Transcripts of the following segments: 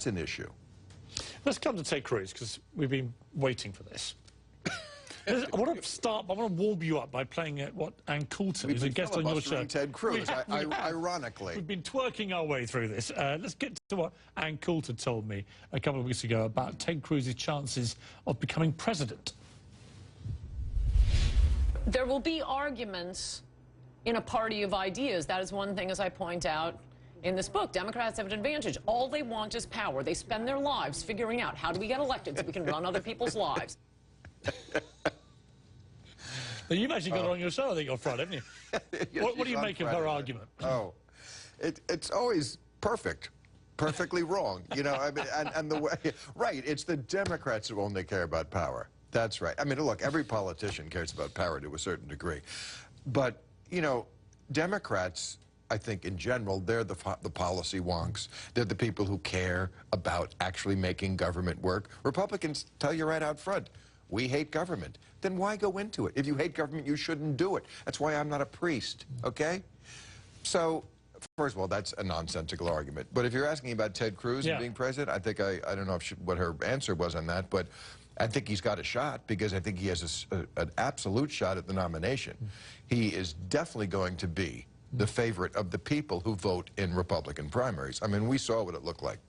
That's an issue. Let's come to Ted Cruz, because we've been waiting for this. I want to warm you up by playing what Ann Coulter, who's a guest on your show. Ted Cruz, ironically. We've been twerking our way through this. Let's get to what Ann Coulter told me a couple of weeks ago about Ted Cruz's chances of becoming president. There will be arguments in a party of ideas. That is one thing, as I point out in this book. Democrats have an advantage. All they want is power. They spend their lives figuring out how do we get elected so we can run other people's lives. You've actually got her on your show, I think, on Friday, haven't you? Yes, what do you make of her argument? Oh, it's always perfectly wrong. You know, I mean, and the way, right, it's the Democrats who only care about power. That's right. I mean, look, every politician cares about power to a certain degree. But, you know, Democrats, I think in general, they're the policy wonks. They're the people who care about actually making government work. Republicans tell you right out front, we hate government. Then why go into it? If you hate government, you shouldn't do it. That's why I'm not a priest, okay? So, first of all, that's a nonsensical argument. But if you're asking about Ted Cruz and being president, I think I don't know if what her answer was on that, but I think he's got a shot because I think he has an absolute shot at the nomination. He is definitely going to be the favorite of the people who vote in Republican primaries. I mean, we saw what it looked like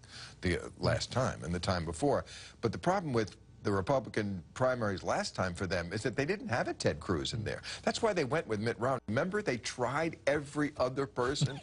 the last time and the time before. But the problem with the Republican primaries last time for them is that they didn't have a Ted Cruz in there. That's why they went with Mitt Romney. Remember, they tried every other person?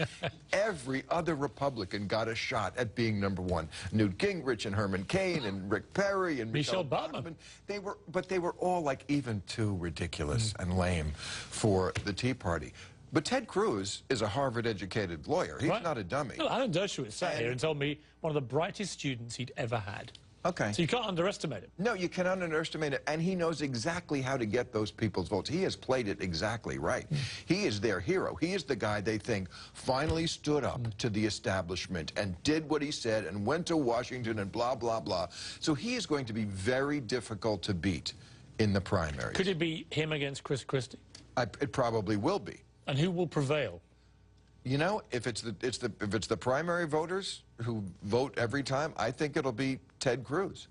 Every other Republican got a shot at being #1. Newt Gingrich and Herman Cain and Rick Perry and Michelle Bachmann. But they were all like even too ridiculous and lame for the Tea Party. But Ted Cruz is a Harvard-educated lawyer. He's not a dummy. No, Alan Dershowitz sat here and told me one of the brightest students he'd ever had. Okay. So you can't underestimate him. No, you cannot underestimate it. And he knows exactly how to get those people's votes. He has played it exactly right. He is their hero. He is the guy they think finally stood up to the establishment and did what he said and went to Washington and blah, blah, blah. So he is going to be very difficult to beat in the primaries. Could it be him against Chris Christie? It probably will be. And who will prevail? You know, if it's the primary voters who vote every time, I think it'll be Ted Cruz.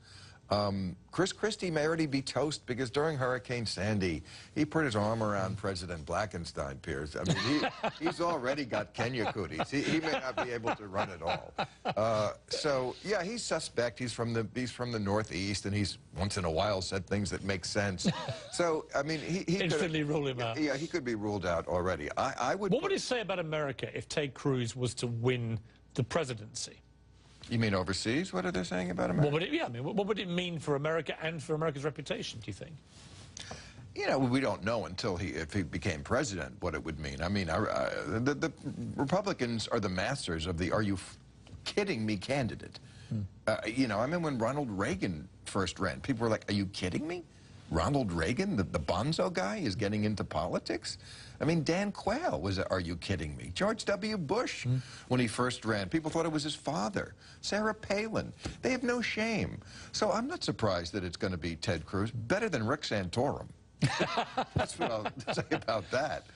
Chris Christie may already be toast because during Hurricane Sandy, he put his arm around President Blackenstein, Piers. I mean, he's already got Kenya cooties. He may not be able to run at all. So yeah, he's suspect. He's from the Northeast, and he's once in a while said things that make sense. So I mean, he instantly rule him out. Yeah, he could be ruled out already. I would. What would it say about America if Ted Cruz was to win the presidency? You mean overseas? What are they saying about America? What would it mean for America and for America's reputation, do you think? You know, we don't know until if he became president what it would mean. I mean, the Republicans are the masters of the "are you kidding me" candidate. You know, I mean, when Ronald Reagan first ran, people were like, "Are you kidding me? Ronald Reagan, the bonzo guy, is getting into politics?" I mean, Dan Quayle was, "Are you kidding me?" George W. Bush, when he first ran, people thought it was his father. Sarah Palin. They have no shame. So I'm not surprised that it's going to be Ted Cruz. Better than Rick Santorum. That's what I'll say about that.